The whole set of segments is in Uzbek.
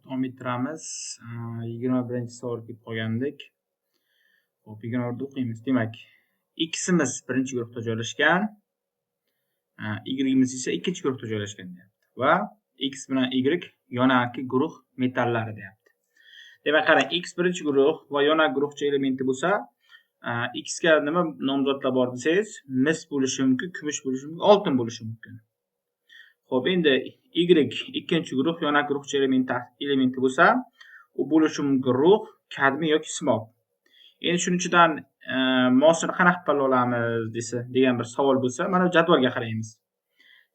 Davom ettiramiz. 21-savol kelib qolgandik. Xo'p, 24 o'qiymiz. Demak, x'imiz birinchi guruhda joylashgan, y'imiz esa ikkinchi guruhda joylashgan deyapti. Va x bilan y yonaki guruh metallari deyapti. Demak, qarang, x birinchi guruh va yonak guruhcha elementi bo'lsa, x ga nima nomzodlar bor desangiz, mis bo'lishi mumkin, kumush bo'lishi mumkin, oltin bo'lishi mumkin. Xo'p, endi y ikkinchi guruh yonak guruhcha elementi bo'lsa, u bo'lishi mumkin rux, kadmiy yoki simob. Endi shuning ichidan mosini qanaqa tanlab olamiz degan bir savol bo'lsa, mana bu jadvalga qaraymiz.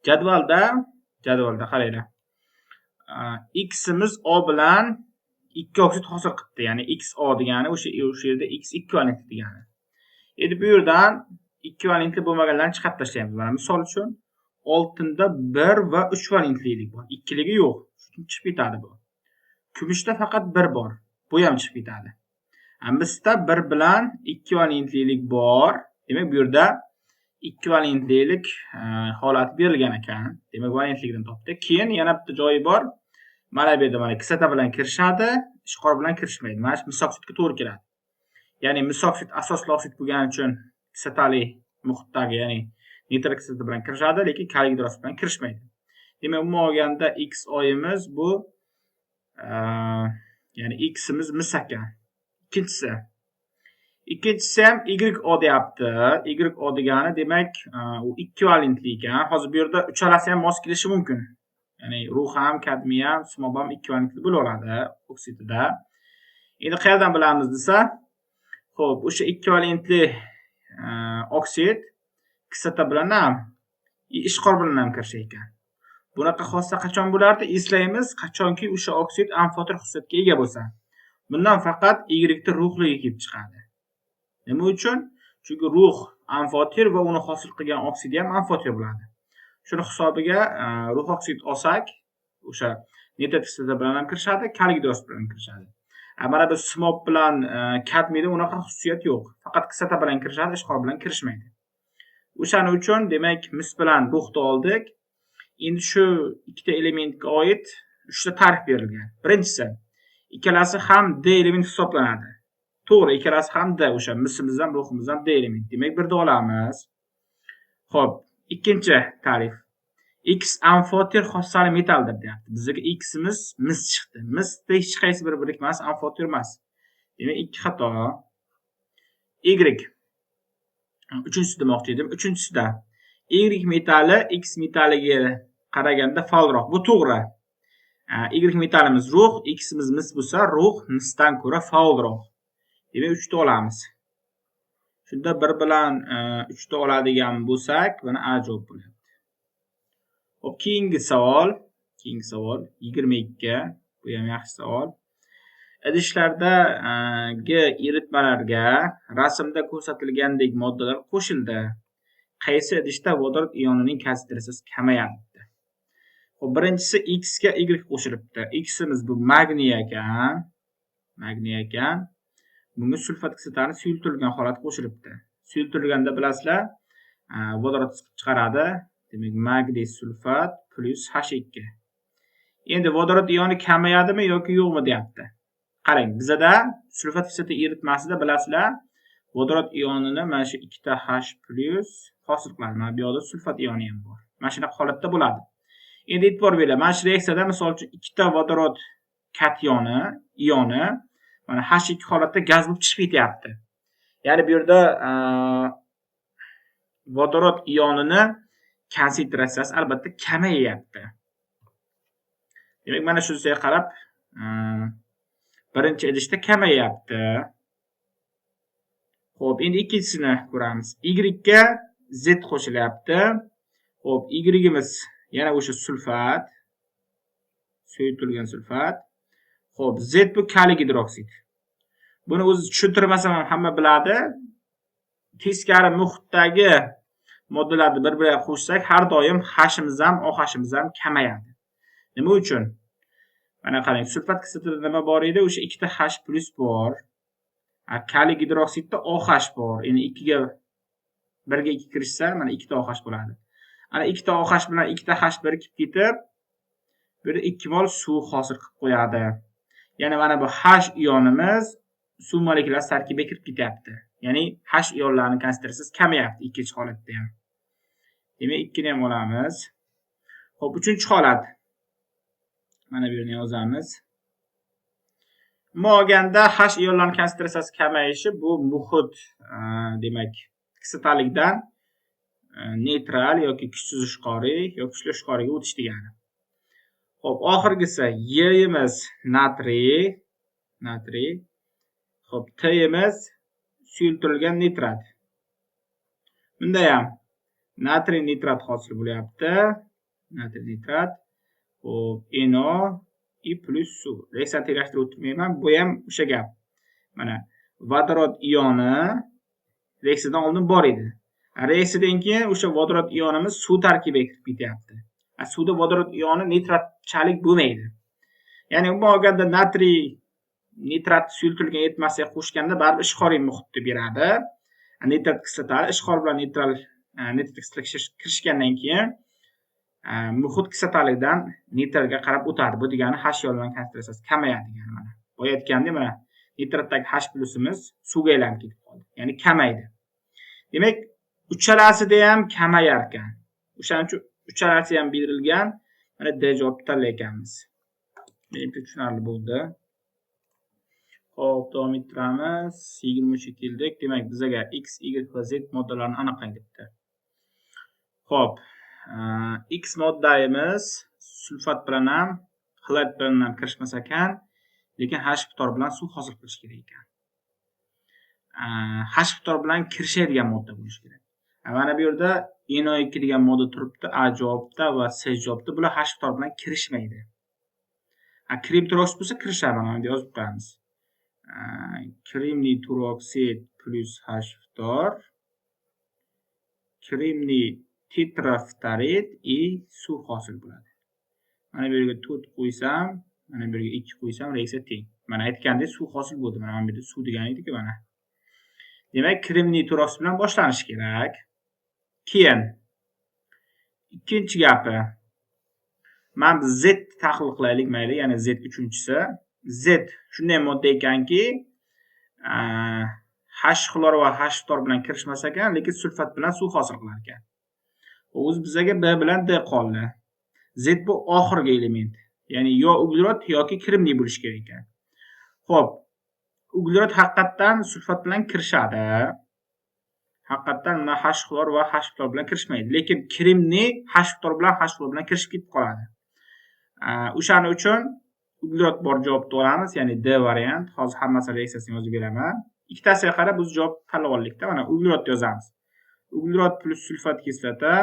Jadvalda qaranglar. X'imiz O bilan 2 oksid hosil qildi. Ya'ni XO degani o'sha yerda X ekvivalent degani. Endi bu yerdan ekvivalentli bo'lmaganlarni chiqarib tashlaymiz. Mana misol uchun oltinda 1 va 3 valentlilik bor. Ikkiligi yo'q. Shuni chiqib ketadi bu. Kumushda faqat 1 bor. Bu ham chiqib ketadi. Bizda 1 bilan 2 valentlilik bor. Demak, bu yerda ekvivalentlilik holati berilgan ekan. Demak, valentlikni topdik. Keyin yana bitta joyi bor. Mana bu yerda mana kislota bilan kirishadi, ishqor bilan kirishmaydi. Mana shu misoksidga to'g'ri keladi. Ya'ni misoksid asosli oksid bo'lgani uchun kislotali muhitdagi, ya'ni nitrik kislota bilan kirishadi, lekin kaliy gidroksid bilan kirishmaydi. Demak, umuman olganda XO'imiz bu ya'ni X'imiz mis ekan. Ikkinchisi ham YO deyapti. YO degani demak, u ekvivalentli ekan. Hozir bu yerda uchalasi ham mos kelishi mumkin. Ya'ni rux ham, kadmiy ham, simob ham ekvivalentli bo'laveradi oksidida. Endi qayerdan bilamiz desa, xo'p, o'sha ekvivalentli oksid kislota bilan ham, ishqor bilan ham kirishar ekan. Bunaqa hodisa qachon bo'lardi? Eslaymiz, qachonki o'sha oksid amfoter xususiyatga ega bo'lsa. Bundan faqat Y da ruhligi kelib chiqadi. Nima uchun? Chunki ruh amfoter va uni hosil qilgan oksidi ham amfoter bo'ladi. Shuni hisobiga ruh oksid olsak, o'sha nitrit kislota bilan ham kirishadi, kaliy gidroksid bilan kirishadi. Mana bu simob bilan kadmiyda unaqa xususiyat yo'q. Faqat kislota bilan kirishadi, ishqor bilan kirishmaydi. O'shaning uchun demak, mis bilan ruhni oldik. Endi shu ikkita elementga oid 3 ta ta'rif berilgan. Birinchisi, ikkalasi ham D element hisoblanadi. To'g'ri, ikkalasi ham D, o'sha misimiz ham, ruhimiz ham D element. Demak, birda olamiz. Xo'p, ikkinchi ta'rif. X amfoter xossali metaldir deyapti. Bizga X'imiz mis chiqdi. Misda hech qaysi bir birikmasi amfoter emas. Demak, ikki xato. Y. Uchinchisi demoqchi edim. Uchinchisida Y metali X metaliga qaraganda faolroq. Bu to'g'ri. Y metalimiz rux, X'imiz mis bo'lsa, rux misdan ko'ra faolroq. Demak, 3 ta olamiz. Shunda 1 bilan 3 ta oladigan bo'lsak, mana A javob bo'lyapti. Xo'p, keyingi savol 22. Bu ham yaxshi savol. Idishlardagi eritmalarga rasmda ko'rsatilgandek moddalar qo'shildi. Qaysi idishda vodorod ionining konsentratsiyasi kamayadi? Xo'p, birinchisi X ga Y qo'shilibdi. X'imiz bu magniy ekan. Bunga sulfat kislotani suyultirilgan holat qo'shilibdi. Suyultirilganda bilasizlar, vodorod chiqaradi. Demak, magniy sulfat plus H2. Endi vodorod ioni kamayadimi yoki yo'qmi deyapti. Qarang, bizda sulfat kislota eritmasida bilasizlar, vodorod ionini mana shu 2 ta H plus hosil qiladi. Mana bu yoqda sulfat ioni ham bor. Mana shunaqa holatda bo'ladi. Endi e'tibor beringlar, mana shu reaksiyada misol uchun 2 ta vodorod ioni mana H2 holatda gaz bo'lib chiqib ketyapti. Ya'ni bu yerda vodorod ionining konsentratsiyasi albatta kamayyapti. Demak, mana shunisiga qarab, birinchi idishda kamayyapti. Xo'p, endi ikkinchisini ko'ramiz. Y ga Z qo'shilyapti. Xo'p, Y'imiz yana o'sha sulfat, suyultirilgan sulfat. Xo'p, Z bu kaliy gidroksid. Buni o'zi tushuntirmasam ham hamma biladi. Teskari muhitdagi moddalarni bir-biriga qo'shsak, har doim H'imiz ham, OH'imiz ham kamayadi. Nima uchun? Mana qarang, sulfat kislotida nima bor edi? O'sha 2 ta H plus bor. Kaliy gidroksidda OH bor. Endi 2 ga 1 ga 2 kirishsa, mana 2 ta OH bo'ladi. Ana 2 ta OH bilan 2 ta H birikib ketib, Bu yerda 2 mol suv hosil qilib qo'yadi. Ya'ni mana bu H ionimiz suv molekulasi tarkibiga kirib ketyapti. Ya'ni H ionlarining konsentratsiyasi kamayapti ikkinchi holatda ham. Demak, 2 ni ham olamiz. Xo'p, uchinchi holat. Mana bu yerni yozamiz. Nima olganda H ionlarining konsentratsiyasi kamayishi bu muhit, demak, kislotalikdan neytral yoki kuchsiz ishqoriy yoki kuchli ishqoriyga o'tish degani. Xo'p, oxirgisi Yimiz natriy. Xo'p, Timiz suyultirilgan nitrat. Bunda ham natriy nitrat hosil bo'lyapti. Natriy nitrat. Xo'p, NO plus suv. Reaksiya tenglashtirib o'tirmayman. Bu ham o'sha gap. Mana vodorod ioni reaksiyadan oldin bor edi. Reaksiyadan keyin o'sha vodorod ionimiz suv tarkibiga kirib ketyapti. Suvda vodorod ioni nitratchalik bo'lmaydi. Ya'ni umuman olganda natriy nitrat suyultirilgan eritmasiga qo'shganda baribir ishqoriy muhitni beradi. Nitrat kislotali ishqor bilan nitrat kislotali kirishgandan keyin muhit kislotalikdan neytralga qarab o'tadi. Bu degani H ionlarining konsentratsiyasi kamayadi degani mana. Boya aytgandek mana nitratdagi H plusimiz suvga aylanib ketib qoldi. Ya'ni kamaydi. Demak, uchalasida ham kamayar ekan. O'shaning uchun uchalasi ham berilgan. Mana D javobni tanlayotganmiz. Menimcha tushunarli bo'ldi. Xo'p, davom ettiramiz. 23 keldik. Demak, bizga X, Y va Z moddalarini aniqlang debdi. Xo'p, X moddamiz sulfat bilan ham, xlorid bilan ham kirishmas ekan, lekin H miqdori bilan suv hosil qilish kerak ekan. H miqdori bilan kirishadigan modda bo'lishi kerak. Mana bu yerda NO2 degan modda turibdi, A javobda va C javobda. Bular H miqdori bilan kirishmaydi. Krim turoksid bo'lsa kirishadi, mana bunda yozib qo'yamiz. Krimniy turoksid plus H miqdor, krimniy tetraftarid suv hosil bo'ladi. Mana bu yerga 4 qo'ysam, mana bu yerga 2 qo'ysam, reaksiya teng. Mana aytgandek suv hosil bo'ldi. Mana bu yerda suv degan edi-ku mana. Demak, krimniy turoksid bilan boshlanish kerak. Keyin ikkinchi gapi. Mana biz Z tahlil qilaylik, mayli, ya'ni Z uchinchisi. Z shunday modda ekanki, H xlor va H tor bilan kirishmas ekan, lekin sulfat bilan suv hosil qilar ekan. O'zi bizga B bilan D qoldi. Z bu oxirgi element. Ya'ni yo uglerod yoki krimniy bo'lishi kerak ekan. Xo'p, uglerod haqiqatan sulfat bilan kirishadi. Haqiqatan mana H xlor va H tor bilan kirishmaydi, lekin krimniy H tor bilan H xlor bilan kirishib ketib qoladi. O'shaning uchun uglerod bor javobni olamiz, ya'ni D variant. Hozir hammasini reaksiyasini yozib beraman. Ikkitasiga qarab biz javob tanlab oldik-da. Mana uglerod yozamiz. Uglerod plus sulfat kislota,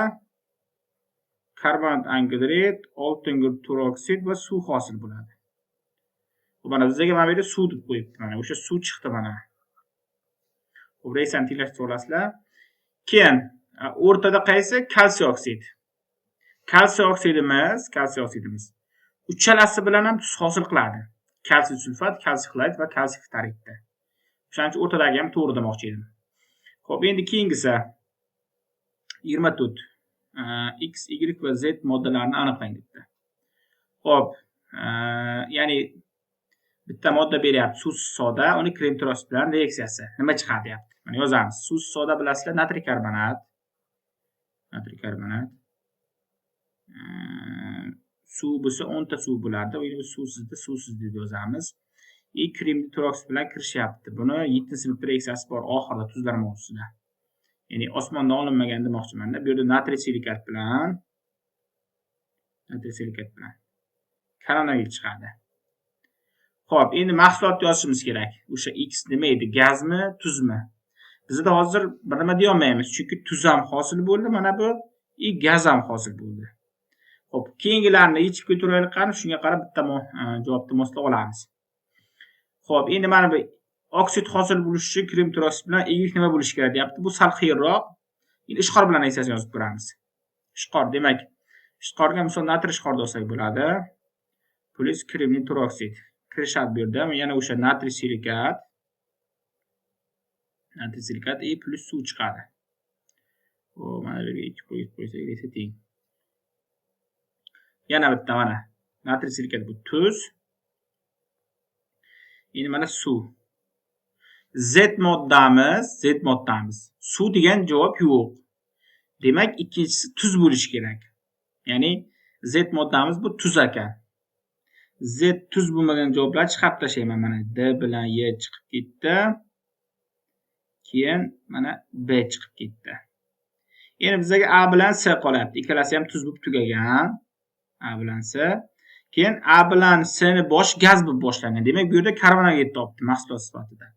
karbonat angidrid, oltin guruh turoksid va suv hosil bo'ladi. Mana bizga mana bu yerda suv deb qo'yibdi. Mana o'sha suv chiqdi mana. Xo'p, reaksiyani tenglashtirib olasizlar. Keyin o'rtada qaysi? Kalsiy oksid. Kalsiy oksidimiz uchalasi bilan ham tuz hosil qiladi. Kalsiy sulfat, kalsiy xlorid va kalsiy ftaridda. O'shaning uchun o'rtadagi ham to'g'ri demoqchi edim. Xo'p, endi keyingisi 24. X, Y va Z moddalarini aniqlang debdi. Xo'p, ya'ni bitta modda beryapti, suvsiz soda, uni krim turoksid bilan reaksiyasi. Nima chiqadi deyapti? Mana yozamiz. Suvsiz soda bilasizlar, natriy karbonat. Suv bo'lsa 10 ta suv bo'lardi. Endi suvsiz deb yozamiz. Krim turoksid bilan kirishyapti. Buni 7-sinf reaksiyasi bor oxirida tuzlar mavzusida. Ya'ni osmondan olinmagan demoqchiman-da. Bu yerda natriy silikat bilan koronavirus chiqadi. Xo'p, endi mahsulotni yozishimiz kerak. O'sha X nima edi? Gazmi, tuzmi? Bizda hozir bir nima deya olmaymiz, chunki tuz ham hosil bo'ldi, mana bu gaz ham hosil bo'ldi. Xo'p, keyingilarni yechib ko'taraylik qani, shunga qarab bitta javobni moslab olamiz. Xo'p, endi mana bu oksid hosil bo'lish uchun krim turoksid bilan Y nima bo'lishi kerak deyapti. Bu sal qiyinroq. Endi ishqor bilan reaksiyasini yozib ko'ramiz. Ishqor, demak, ishqorga misol natriy ishqorda olsak bo'ladi. Plus krimniy turoksid. Kirishadi bu yerda. Yana o'sha natriy silikat plus suv chiqadi. Xo'p, mana bu yerga 2 qo'yib qo'ysak esa teng. Yana bitta mana Natriy silikat bu tuz. Endi mana suv. Z moddamiz. Suv degan javob yo'q. Demak, ikkinchisi tuz bo'lishi kerak. Ya'ni Z moddamiz bu tuz ekan. Z tuz bo'lmagan javoblarni chiqarib tashlayman. Mana D bilan Y chiqib ketdi. Keyin mana B chiqib ketdi. Endi bizga A bilan C qolyapti. Ikkalasi ham tuz bo'lib tugagan. A bilan C. Keyin A bilan C ni bosh gaz bo'lib boshlangan. Demak, bu yerda karbonat topdi mahsulot sifatida.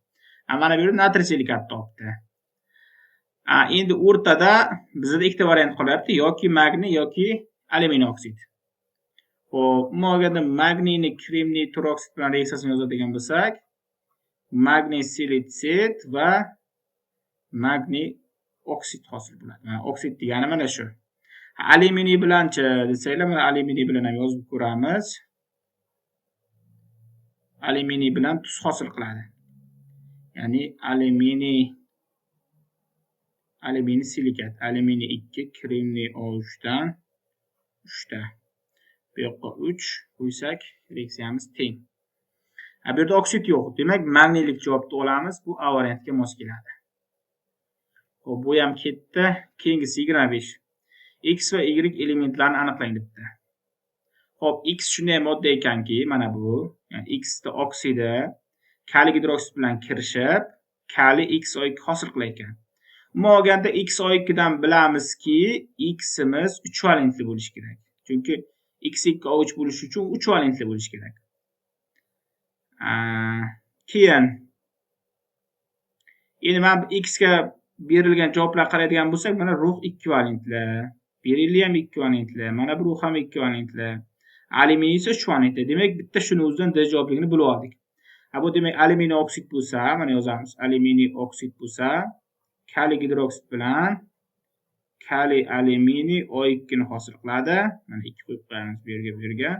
Mana bu yerda natriy silikat topdi. Endi o'rtada bizda ikkita variant qolyapti, yoki magniy yoki alyuminiy oksid. Xo'p, umuman magniyni kremniy turoksid bilan reaksiyasini yozadigan bo'lsak, magniy silitsit va magniy oksid hosil bo'ladi. Mana oksid degani mana shu. Alyuminiy bilanchi desanglar, mana alyuminiy bilan ham yozib ko'ramiz. Alyuminiy bilan tuz hosil qiladi. Ya'ni alyuminiy silikat, alyuminiy 2, kremniy O3 dan 3 ta. Bu yoqqa 3 qo'ysak, reaksiyamiz teng. Bu yerda oksid yo'q. Demak, magniylik javobni olamiz. Bu A variantiga mos keladi. Xo'p, bu ham ketdi. Keyingisi 25. X va Y elementlarini aniqlang debdi. Xo'p, X shunday modda ekanki, mana bu, ya'ni X da oksidi kaliy gidroksid bilan kirishib, kaliy XO2 hosil qilar ekan. Umuman olganda XO2 dan bilamizki, X'imiz 3 valentli bo'lishi kerak. Chunki X2O3 bo'lishi uchun 3 valentli bo'lishi kerak. Keyin endi mana X ga berilgan javoblar qaraydigan bo'lsak, mana rux 2 valentli, berilliyam ham 2 valentli, mana bu rux ham 2 valentli. Alyuminiy esa 3 valentli. Demak, bitta shuni o'zidan D javobligini bilib oldik. Bu demak alyuminiy oksid bo'lsa, mana yozamiz. Alyuminiy oksid bo'lsa, kaliy gidroksid bilan kaliy alyuminiy O2 ni hosil qiladi. Mana 2 qo'yib qo'yamiz bu yerga.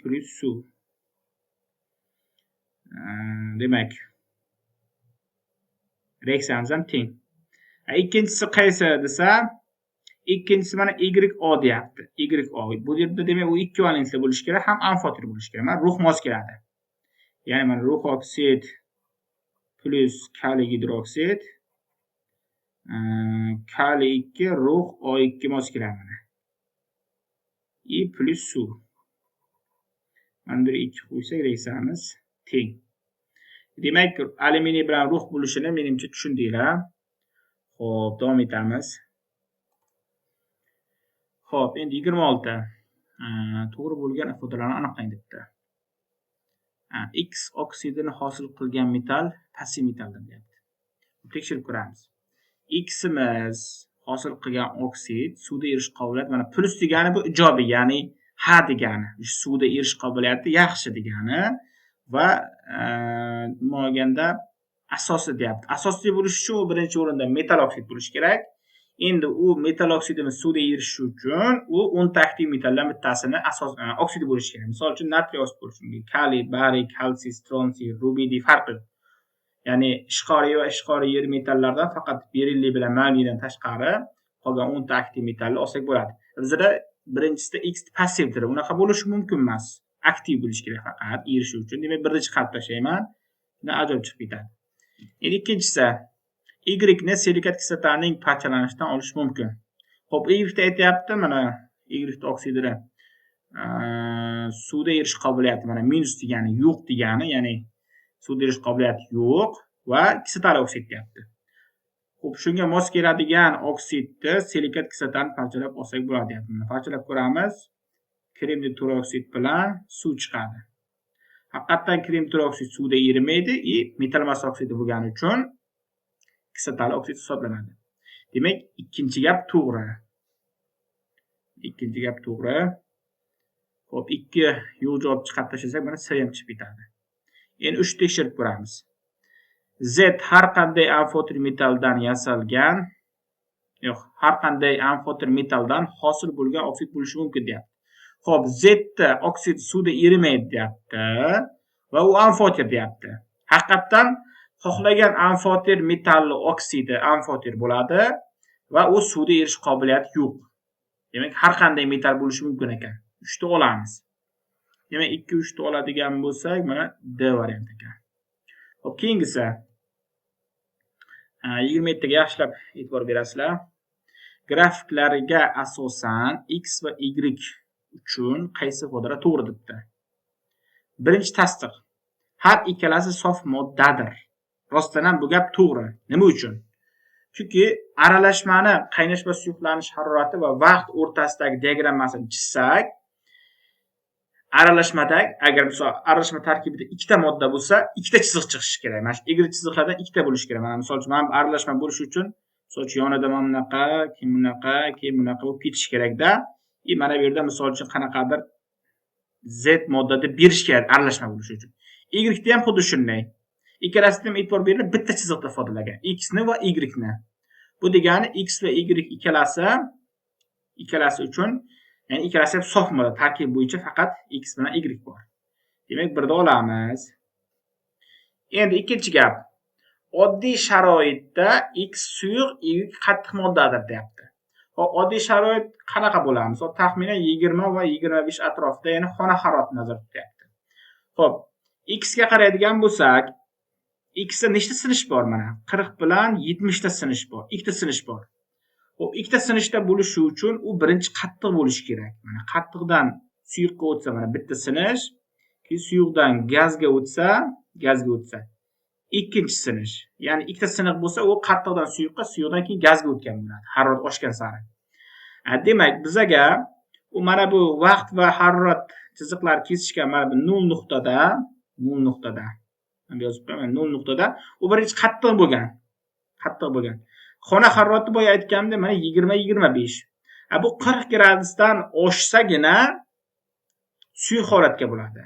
Plus suv. Demak, reaksiyamiz ham teng. Ikkinchisi qaysi desa, ikkinchisi mana YO deyapti. YO. Bu yerda demak u 2 valentli bo'lishi kerak, ham amfoter bo'lishi kerak. Mana rux mos keladi. Ya'ni mana rux oksid plus kaliy gidroksid, kaliy 2 rux O2 mos keladi mana. Plus suv. Mana bir 2 qo'ysak reaksiyamiz teng. Demak, alyuminiy bilan rux bo'lishini menimcha tushundinglar. Xo'p, davom etamiz. Xo'p, endi 26. To'g'ri bo'lgan ifodalarni aniqlang debdi. X oksidini hosil qilgan metal passiv metaldir deyapti. Tekshirib ko'ramiz. X'imiz hosil qilgan oksid suvda erish qobiliyati, mana plus degani bu ijobiy, ya'ni ha degani. Suvda erish qobiliyati yaxshi degani va olganda asosiy deyapti. Asosiy bo'lish uchun u birinchi o'rinda metal oksid bo'lishi kerak. Endi u metal oksidimiz suvda erishi uchun u 10 ta aktiv metaldan bittasini oksidi bo'lishi kerak. Misol uchun natriy oksid bo'lishi mumkin. Kaliy, bariy, kalsiy, stronsiy, rubidiy farqi. Ya'ni ishqoriy va ishqoriy yer metallardan faqat berilliy bilan magniydan tashqari qolgan 10 ta aktiv metalni olsak bo'ladi. Bizda birinchisida X passivdir. Unaqa bo'lishi mumkin emas. Aktiv bo'lishi kerak faqat erishi uchun. Demak, birni chiqarib tashlayman. Bundan ajoyib chiqib ketadi. Endi ikkinchisi Y ni silikat kislotaning parchalanishidan olish mumkin. Xo'p, Y da aytayapti, mana Y oksidini suvda erish qobiliyati, mana minus degani yo'q degani, ya'ni suvda erish qobiliyati yo'q va kislotali oksid deyapti. Xo'p, shunga mos keladigan oksidni silikat kislotani parchalab olsak bo'ladi deyapti. Mana parchalab ko'ramiz. Kremniy turoksid bilan suv chiqadi. Haqiqatan kremniy turoksid suvda erimaydi, metal massa oksidi bo'lgani uchun kislotali oksid hisoblanadi. Demak, ikkinchi gap to'g'ri. Xo'p, 2 yo'q javob chiqarib tashlasak, mana C ham chiqib ketadi. Endi 3 tekshirib ko'ramiz. Z har qanday amfoter metaldan yasalgan, har qanday amfoter metaldan hosil bo'lgan oksid bo'lishi mumkin deyapti. Xo'p, Z da oksid suvda erimaydi deyapti va u amfoter deyapti. Haqiqatan xohlagan amfoter metalli oksidi amfoter bo'ladi va u suvda erish qobiliyati yo'q. Demak, har qanday metal bo'lishi mumkin ekan. 3 ta olamiz. Demak 2 3 ta oladigan bo'lsak, mana D varianti ekan. Xo'p, keyingisi 27 taga yaxshilab e'tibor berasizlar. Grafiklariga asosan x va y uchun qaysi ifodala to'g'ri debdi. Birinchi tasdiq. Har ikkalasi sof moddadir. Rostdan ham bu gap to'g'ri. Nima uchun? Chunki aralashmani qaynash va suyuqlanish harorati va vaqt o'rtasidagi diagrammasini chizsak, aralashmadagi agar misol aralashma tarkibida ikkita modda bo'lsa, ikkita chiziq chiqishi kerak. Mana shu y chiziqlardan ikkita bo'lishi kerak. Mana misol uchun, mana aralashma bo'lishi uchun misol uchun yonida mana bunaqa, keyin bunaqa, keyin bunaqa bo'lib ketishi kerak-da. Mana bu yerda misol uchun qanaqadir Z modda deb berish kerak aralashma bo'lishi uchun. Y da ham xuddi shunday. Ikkalasiga ham e'tibor berilib bitta chiziqda ifodalagan. X ni va Y ni. Bu degani x va y ikkalasi uchun, ya'ni ikkalasi ham sof modda tarkib bo'yicha faqat x bilan y bor. Demak, birda olamiz. Endi ikkinchi gap. Oddiy sharoitda x suyuq, y qattiq moddadir deyapti. Hop, oddiy sharoit qanaqa bo'ladi? Misol taxminan 20 va 25 atrofida, ya'ni xona haroratini nazarda tutyapti. Hop, x ga qaraydigan bo'lsak, x da nechta sinish bor mana? 40 bilan 70 ta sinish bor, ikkita sinish bor. Hop, ikkita sinishda bo'lishi uchun u birinchi qattiq bo'lishi kerak. Mana qattiqdan suyuqqa o'tsa mana bitta sinish, keyin suyuqdan gazga o'tsa, ikkinchi sinish. Ya'ni ikkita siniq bo'lsa, u qattiqdan suyuqqa, suyuqdan keyin gazga o'tgan bo'ladi, harorat oshgan sari. Demak, bizaga u mana bu vaqt va harorat chiziqlari kesishgan mana bu 0 nuqtada, men yozib qo'yaman, 0 nuqtada u birinchi qattiq bo'lgan. Xona harorati boya aytganimda mana 20-25. Bu 40 gradusdan oshsagina suyuq holatga bo'ladi.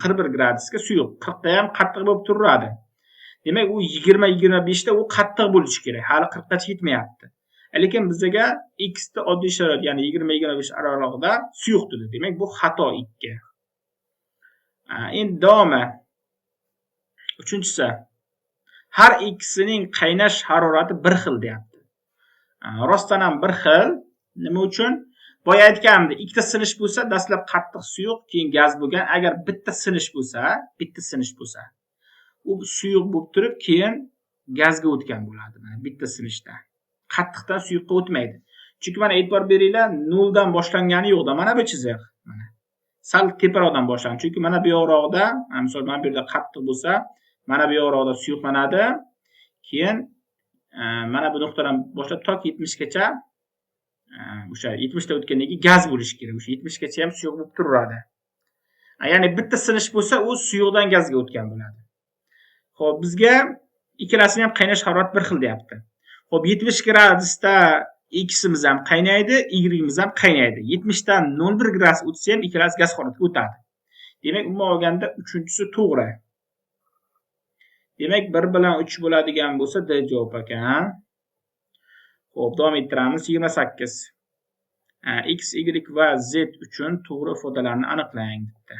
41 gradusga suyuq, 40 da ham qattiq bo'lib turadi. Demak, u 20-25 da u qattiq bo'lishi kerak. Hali 40 gacha yetmayapti. Lekin bizga x da oddiy sharoit, ya'ni 20-25 oralig'ida suyuq dedi. Demak, bu xato 2. Endi davomi. Uchinchisi. Har ikkisining qaynash harorati bir xil deyapti. Rostdan ham bir xil. Nima uchun? Boya aytganimda, ikkita sinish bo'lsa, dastlab qattiq suyuq, keyin gaz bo'lgan. Agar bitta sinish bo'lsa, u suyuq bo'lib turib, keyin gazga o'tgan bo'ladi. Mana bitta sinishda. Qattiqdan suyuqqa o'tmaydi. Chunki mana e'tibor beringlar, 0 dan boshlangani yo'qda. Mana bu chiziq. Mana sal teparoqdan boshlanadi. Chunki mana bu yoqroqda, misol mana bu yerda qattiq bo'lsa, mana bu yoqroqda suyuqlanadi. Keyin mana bu nuqtadan boshlab toki 70 gacha o'sha 70 ta o'tgandan keyin gaz bo'lishi kerak. O'sha 70 gacha ham suyuq bo'lib turadi. Ya'ni bitta sinish bo'lsa, u suyuqdan gazga o'tgan bo'ladi. Xo'p, bizga ikkalasining ham qaynash harorati bir xil deyapti. Xo'p, 70 gradusda x'imiz ham qaynaydi, y'imiz ham qaynaydi. 70 dan 01 gradus o'tsa ham ikkalasi gaz holatiga o'tadi. Demak, umuman olganda 3-chi to'g'ri. Demak, 1 bilan 3 bo'ladigan bo'lsa D javob ekan. Xo'p, davom ettiramiz. 28. X, Y va Z uchun to'g'ri ifodalarni aniqlang debdi.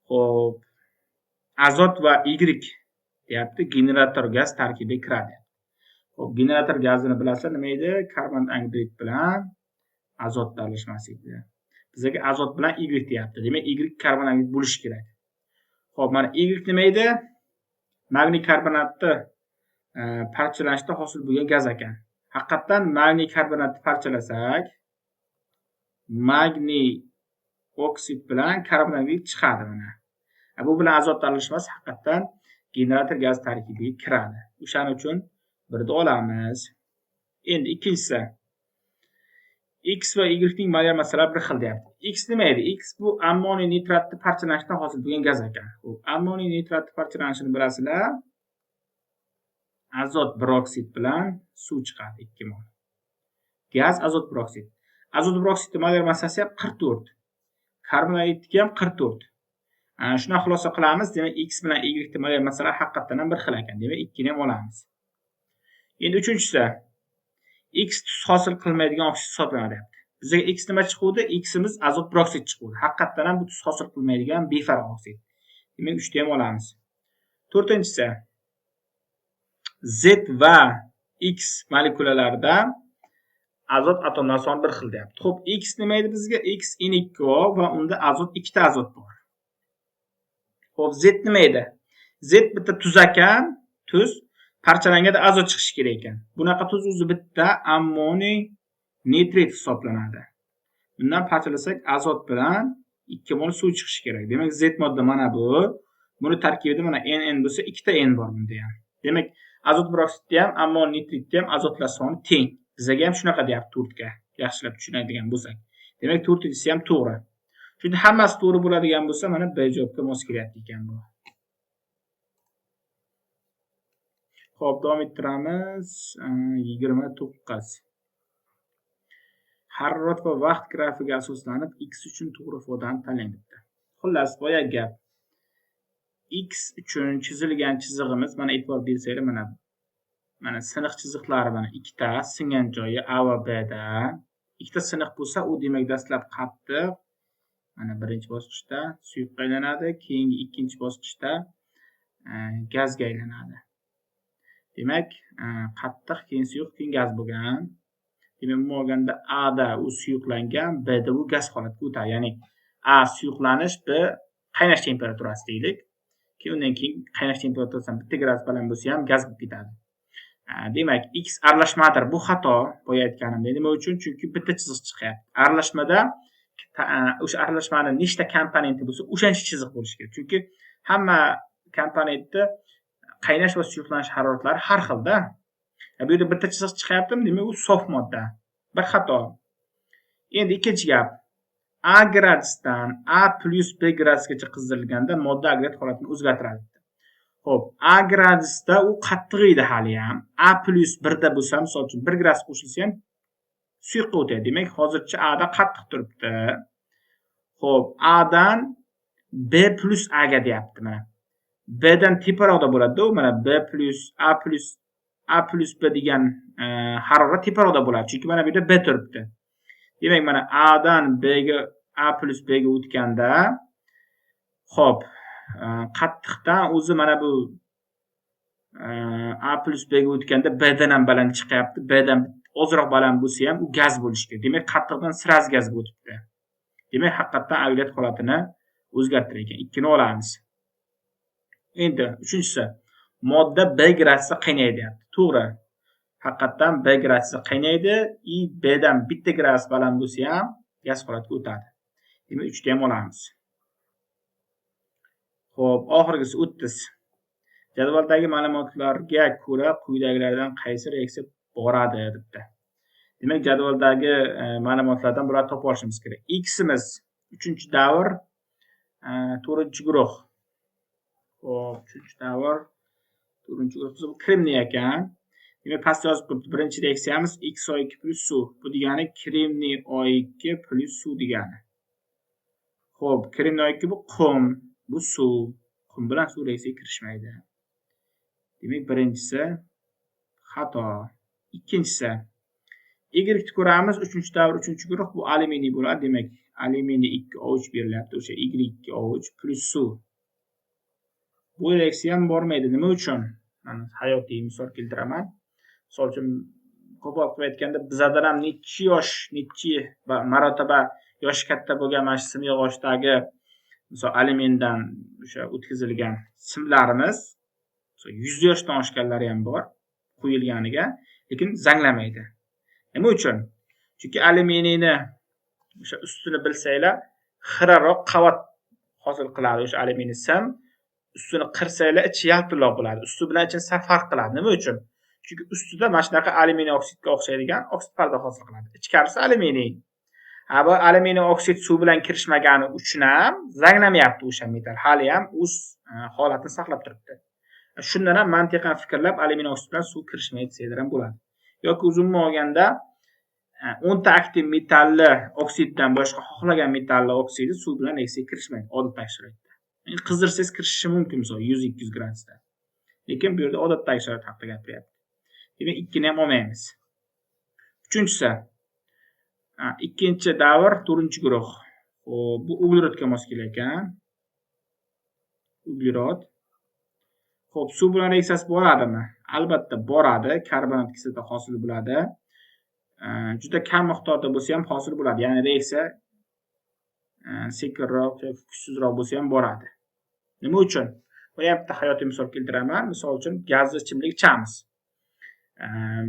Xo'p, azot va Y deyapti, generator gaz tarkibiga kiradi. Xo'p, generator gazini bilasizlar, nima edi? Karbon angidrid bilan azot aralashmasi edi. Bizga azot bilan Y deyapti. Demak, Y karbon angidrid bo'lishi kerak. Xo'p, mana Y nima edi? Magniy karbonatni parchalanishda hosil bo'lgan gaz ekan. Haqiqatan magniy karbonatni parchalasak, magniy oksid bilan karbon angidrid chiqadi mana. Bu bilan azot aralashmasi haqiqatan generator gaz tarkibiga kiradi. O'shaning uchun birda olamiz. Endi ikkinchisi. X va Y ning molekyular massalari bir xil deyapti. X nima edi? X bu ammoniy nitratni parchalanishdan hosil bo'lgan gaz ekan. Ammoniy nitratni parchalanishini bilasizlar. Azot peroksid bilan suv chiqadi 2 mol. Gaz azot peroksid. Azot peroksidning molekyular massasi ham 44. Karbon angidridniki ham 44. Shuni xulosa qilamiz. Demak, X bilan Y ning molekyular massalari haqiqatan ham bir xil ekan. Demak, 2 ni ham olamiz. Endi uchinchisi. X tuz hosil qilmaydigan oksid hisoblanadi. Bizga X nima chiqdi? X'imiz azot peroksid chiqdi. Haqiqatan ham bu tuz hosil qilmaydigan befarq oksid. Demak, 3 ni ham olamiz. To'rtinchisi. Z va X molekulalarida azot atomlar soni bir xil deyapti. Xo'p, x nima edi bizga? X N2O va unda azot ikkita azot bor. Xo'p, Z nima edi? Z bitta tuz ekan, tuz parchalanganda azot chiqishi kerak ekan. Bunaqa tuz o'zi bitta ammoniy nitrit hisoblanadi. Bundan parchalasak azot bilan 2 mol suv chiqishi kerak. Demak, Z modda mana bu. Buni tarkibida mana NN bo'lsa, ikkita N bor bunda ham. Demak, azot peroksidi ham, ammoniy nitritda ham azotlar soni teng. Bizga ham shunaqa deyapti 4 ga. Yaxshilab tushunadigan bo'lsak. Demak, 4 desa ham to'g'ri. Chunki hammasi to'g'ri bo'ladigan bo'lsa, mana B javobga mos kelyapti ekan bu. Xo'p, davom ettiramiz. 29. Harorat va vaqt grafiga asoslanib x uchun to'g'ri ifodani tanlang debdi. Xullas, boya gap. X uchun chizilgan chizig'imiz, mana e'tibor bersanglar, mana siniq chiziqlari mana ikkita, singan joyi A va B da. Ikkita siniq bo'lsa, u demak dastlab qattiq, mana birinchi bosqichda suyuqqa aylanadi, keyingi ikkinchi bosqichda gazga aylanadi. Demak, qattiq, keyin suyuq, keyin gaz bo'lgan. Demak, bu olganda A da u suyuqlangan, B da u gaz holatiga o'tadi. Ya'ni A suyuqlanish, B qaynash temperaturasi deylik. Undan keyin qaynash temperaturasidan bitta gradus baland bo'lsa ham gaz bo'lib ketadi. Demak, x aralashmadir. Bu xato, boya aytganimdek. Nima uchun? Chunki bitta chiziq chiqyapti. Aralashmada o'sha aralashmani nechta komponenti bo'lsa, o'shancha chiziq bo'lishi kerak. Chunki hamma komponentni qaynash va suyuqlanish haroratlari har xilda. Bu yerda bitta chiziq chiqyaptimi? Demak, u sof modda. Bir xato. Endi ikkinchi gap. A gradusdan A plus B gradusgacha qizdirilganda modda agregat holatini o'zgartiradi. Xo'p, A gradusda u qattiq edi hali ham. A plus 1 da bo'lsa, misol uchun 1 gradus qo'shilsa ham suyuqqa o'tadi. Demak, hozircha A da qattiq turibdi. Xo'p, A dan B plus A ga deyapti mana. B dan teparoqda bo'ladi-da, mana B plus A plus B degan harorat teparoqda bo'ladi. Chunki mana bu yerda B turibdi. Demak, mana A dan B ga A plus B ga o'tganda, xo'p, qattiqdan o'zi mana bu A plus B ga o'tganda B dan ham baland chiqyapti. B dan ozroq baland bo'lsa ham u gaz bo'lishi kerak. Demak, qattiqdan sraz gaz o'tibdi. Demak, haqiqatdan agregat holatini o'zgartirar ekan. 2 ni olamiz. Endi uchinchisi, modda B gradusda qaynaydi deyapti. To'g'ri. Haqiqatdan B gradusda qaynaydi, B dan bitta gradus baland bo'lsa ham gaz holatiga o'tadi. Demak, 3 ni ham olamiz. Xo'p, oxirgisi 30. Jadvaldagi ma'lumotlarga ko'ra quyidagilardan qaysi reaksiya boradi debdi. Demak, jadvaldagi ma'lumotlardan bularni topib olishimiz kerak. X'imiz 3-davr 4-guruh. Xo'p, 3-davr 4-guruh bu kremniy ekan. Demak, pastda yozib qo'yibdi. Birinchi reaksiyamiz XO2 plus suv. Bu degani kremniy O2 plus suv degani. Xo'p, kremniy O2 bu qum, bu suv. Qum bilan suv reaksiyaga kirishmaydi. Demak, birinchisi xato. Ikkinchisi Y ni ko'ramiz. 3-davr 3-guruh bu alyuminiy bo'ladi. Demak, alyuminiy 2O3 berilyapti. O'sha Y2O3 plus suv. Bu reaksiya ham bormaydi. Nima uchun? Mana hayotiy misol keltiraman. Misol uchun, ko'p vaqt aytganda bizadan ham nechi marotaba yoshi katta bo'lgan mana shu simyog' oshdagi misol alyumindan o'sha o'tkazilgan simlarimiz 100 yoshdan oshganlari ham bor qo'yilganiga, lekin zanglamaydi. Nima uchun? Chunki alyuminiyni o'sha ustini bilsanglar, xiraroq qavat hosil qiladi o'sha alyuminiy sim. Ustini qirsanglar ichi yaltiroq bo'ladi. Usti bilan ichi sal farq qiladi. Nima uchun? Chunki ustida mana shunaqa alyuminiy oksidga o'xshaydigan oksid parda hosil qiladi. Ichkarisi alyuminiy. Bu alyuminiy oksid suv bilan kirishmagani uchun ham zanglamayapti o'sha metal. Hali ham o'z holatini saqlab turibdi. Shundan ham mantiqan fikrlab alyuminiy oksid bilan suv kirishmaydi desalar ham bo'ladi. Yoki uzunmi olganda 10 ta aktiv metalli oksiddan boshqa xohlagan metalli oksidi suv bilan reaksiyaga kirishmaydi odatdagi sharoitda. Qizdirsangiz kirishishi mumkin, misol 100-200 gradusda. Lekin bu yerda odatdagi sharoit haqida gapiryapti. Demak, 2 ni ham olmaymiz. Uchinchisi, ikkinchi davr 4-guruh. Bu uglerodga mos kelar ekan. Uglerod. Xo'p, suv bilan reaksiyasi boradimi? Albatta boradi. Karbonat kislota hosil bo'ladi. juda kam miqdorda bo'lsa ham hosil bo'ladi. Ya'ni reaksiya sekinroq yoki kuchsizroq bo'lsa ham boradi. Nima uchun? Buni ham bitta hayotiy misol keltiraman. Misol uchun gazli ichimlik ichamiz.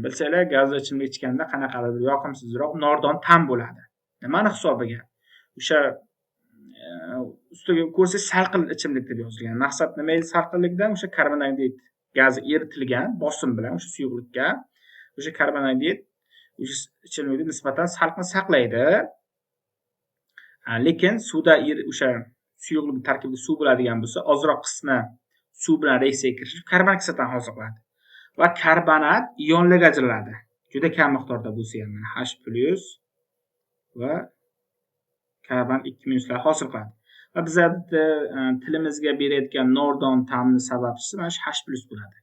Bilsanglar, gazli ichimlik ichganda qanaqadir yoqimsizroq nordon ta'm bo'ladi. Nimani hisobiga? O'sha ustiga ko'rsangiz salqin ichimlik deb yozilgan. Maqsad nima edi salqinlikdan? O'sha karbondioksid gazi eritilgan bosim bilan o'sha suyuqlikka o'sha karbondioksid o'sha ichimlikni nisbatan salqin saqlaydi. Lekin suvda o'sha suyuqlik tarkibida suv bo'ladigan bo'lsa, ozroq qismi suv bilan reaksiyaga kirishib karbon kislotani hosil qiladi. Va karbonat ionlarga ajraladi. Juda kam miqdorda bo'lsa ham H+ va karbon 2- lar hosil qiladi. Va bizda tilimizga berayotgan nordon ta'mni sababchisi mana shu H+ bo'ladi.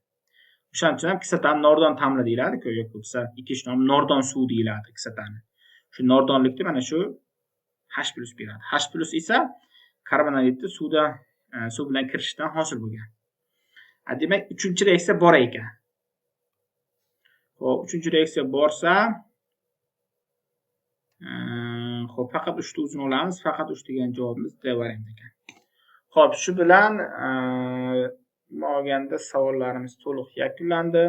O'shaning uchun ham kislotani nordon ta'mli deyiladi-ku, yoki bo'lsa ikkinchi nom nordon suv deyiladi kislotani. Shu nordonlikni mana shu H+ beradi. H+ esa karbondioksidni suv bilan kirishdan hosil bo'lgan. Demak, 3-reaksiya bor ekan. Xo'p, 3-reaksiya borsa, xo'p, faqat 3 ta o'zini olamiz. Faqat 3 degan javobimiz D varianti ekan. Xo'p, shu bilan olganda savollarimiz to'liq yakunlandi.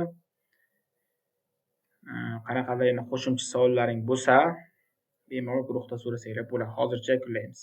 Qanaqadir qo'shimcha savollaring bo'lsa, bemalol guruhda so'rasanglar bo'ladi. Hozircha yakunlaymiz.